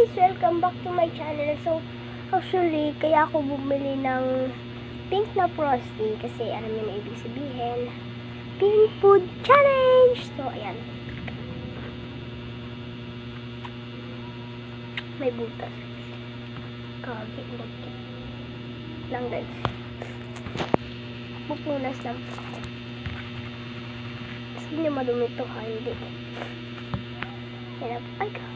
guys! Welcome back to my channel. So, actually, kaya ako bumili ng pink na Frosty kasi alam niyo na ibig sabihin. Pink Food Challenge! So, ayan. May butas. Kagi, lagkit. Lang guys. Pupunas lang po ako. Gusto niyo madumi ito ha? Hindi. Yan. Ay, God.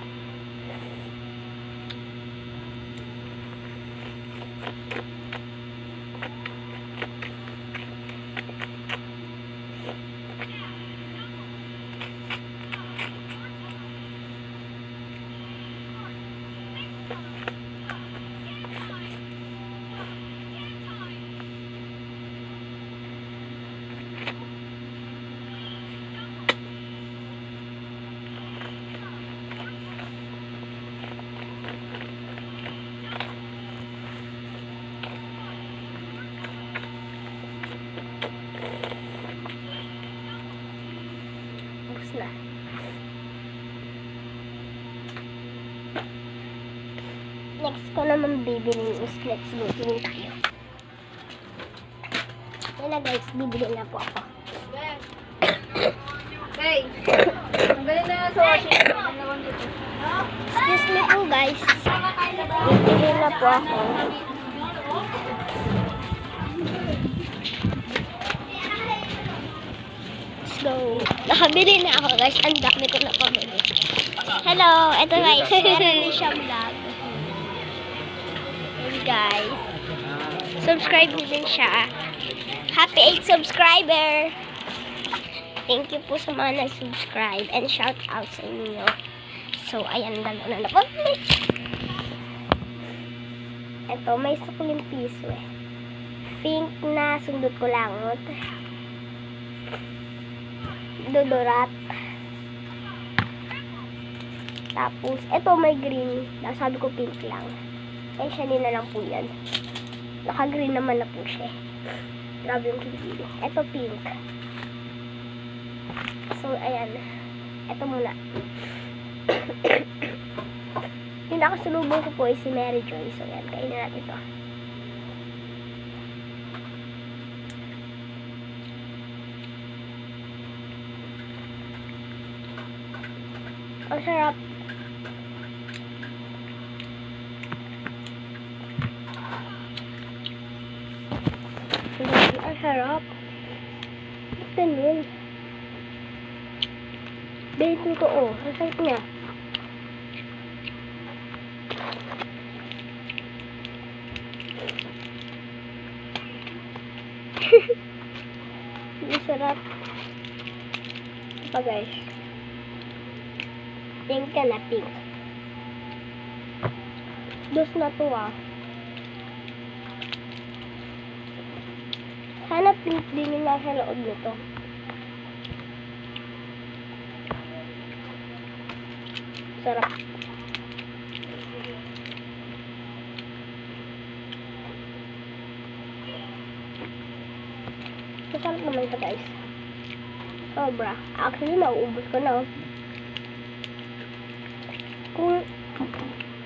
Na. Next ko naman bibili is let's go din tayo. Yan na guys, bibili na po ako. Hey! Ang galing na sa washing. Excuse me po guys. Bibili na po ako. So, nakabili na ako guys. Ang dami ko na pamili. Hello! Ito guys. Meron din siyang vlog. Hey guys. Subscribe din siya. Happy 8 subscriber! Thank you po sa mga nag-subscribe and shout out sa inyo. So, ayan na pamili. Ito, may sukuling piso eh. Pink na sundot ko lang. Dodorat. Tapos, ito may green. Sabi ko pink lang. Kaya na lang po yan. Naka-green naman na po siya. Grabe yung pinili. Ito pink. So, ayan. Ito muna. Yung nakasulubong ko po ay si Mary Joy. So, ayan. Kainin natin ito. Ang sarap. Ang sarap. Ganun. Very totoo. Ang sarap niya. Ang sarap. Ito guys. Pink ka na, pink. Dos na to ah. Sana pink din yung nasa loob nito. Sarap. Masarap naman ito guys. Sobra. Actually, mauubos ko na oh.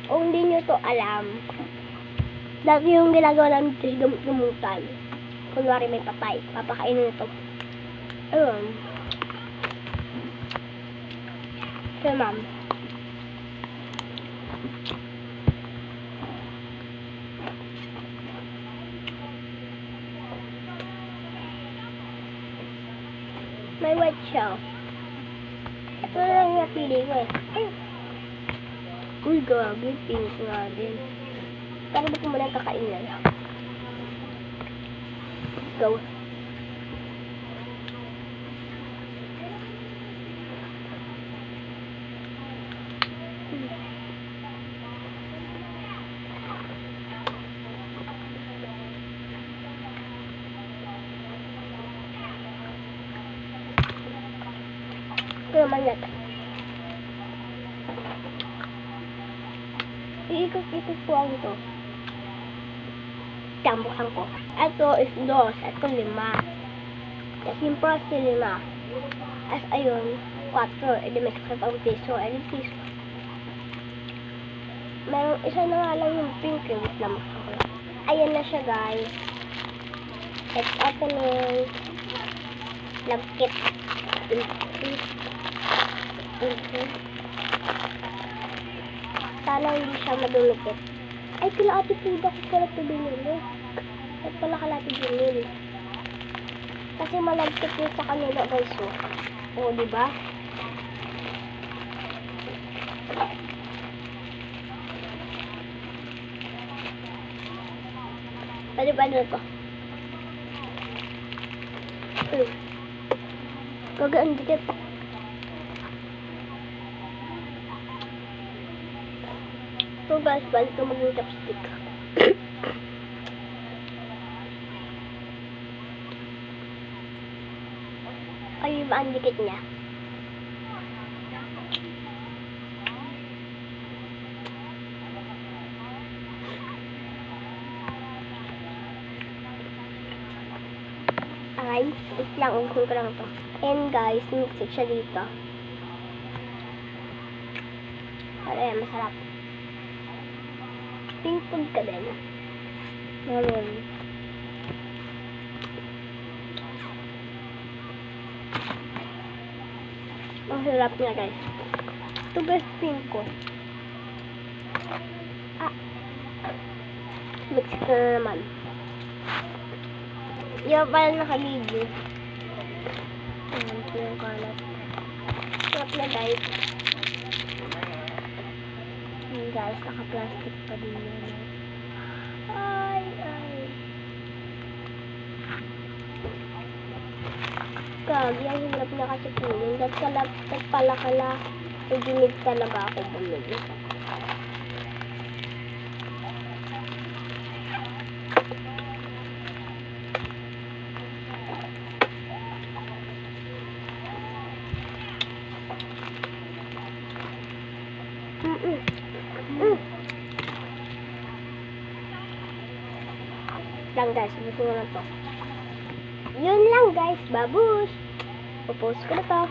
Kung hindi nyo to alam, dati yung ginagawa namin ito, gamot-gamutan. Kunwari may patay, papakainin ito. Ayun. So, ma'am. May white shell. Ito na lang yung napili ko eh. Uy, gabi. Pink nga din. Pero ba't mo lang kakain na lang? Go. Ito naman natin. Iikot-ikot po ang ito. Tambukan ko. Ito is 2. Ito 5. Tapos yung Frosty 5. As ayun, 4. E di may kakapang piso. E di piso. Merong isa na nga lang yung pink. Wait lang. Ayan na siya, guys. It's opening. Nagkit. Sana hindi siya madumikit. Ay, kila Ate Frida ko pala ito binili. At pala kala Ate Binili. Kasi malagkit yun sa kanila, guys. O, diba? Pwede ba na ito? Gagaan dikit. So guys, balik ko maging chopstick. Ay, ba ang dikit niya? Aray, wait lang, ungkol ko lang to. And guys, mixit siya dito. Aray, masarap. Pink food ka din. Ngayon. Ang sarap niya, guys. Ito guys, pink ko. Mix ko na naman. Yung pala naka-video. Ayan po yung kalat. Sarap na, guys. Ayan, guys, naka-plastic pa din yan. Ay. Gagi, ang hirap na kasi pulin. Dahil pala nag-inip talaga ako bumili. Lang guys, gusto ko na to. Yun lang guys, babush. Popost ko na to.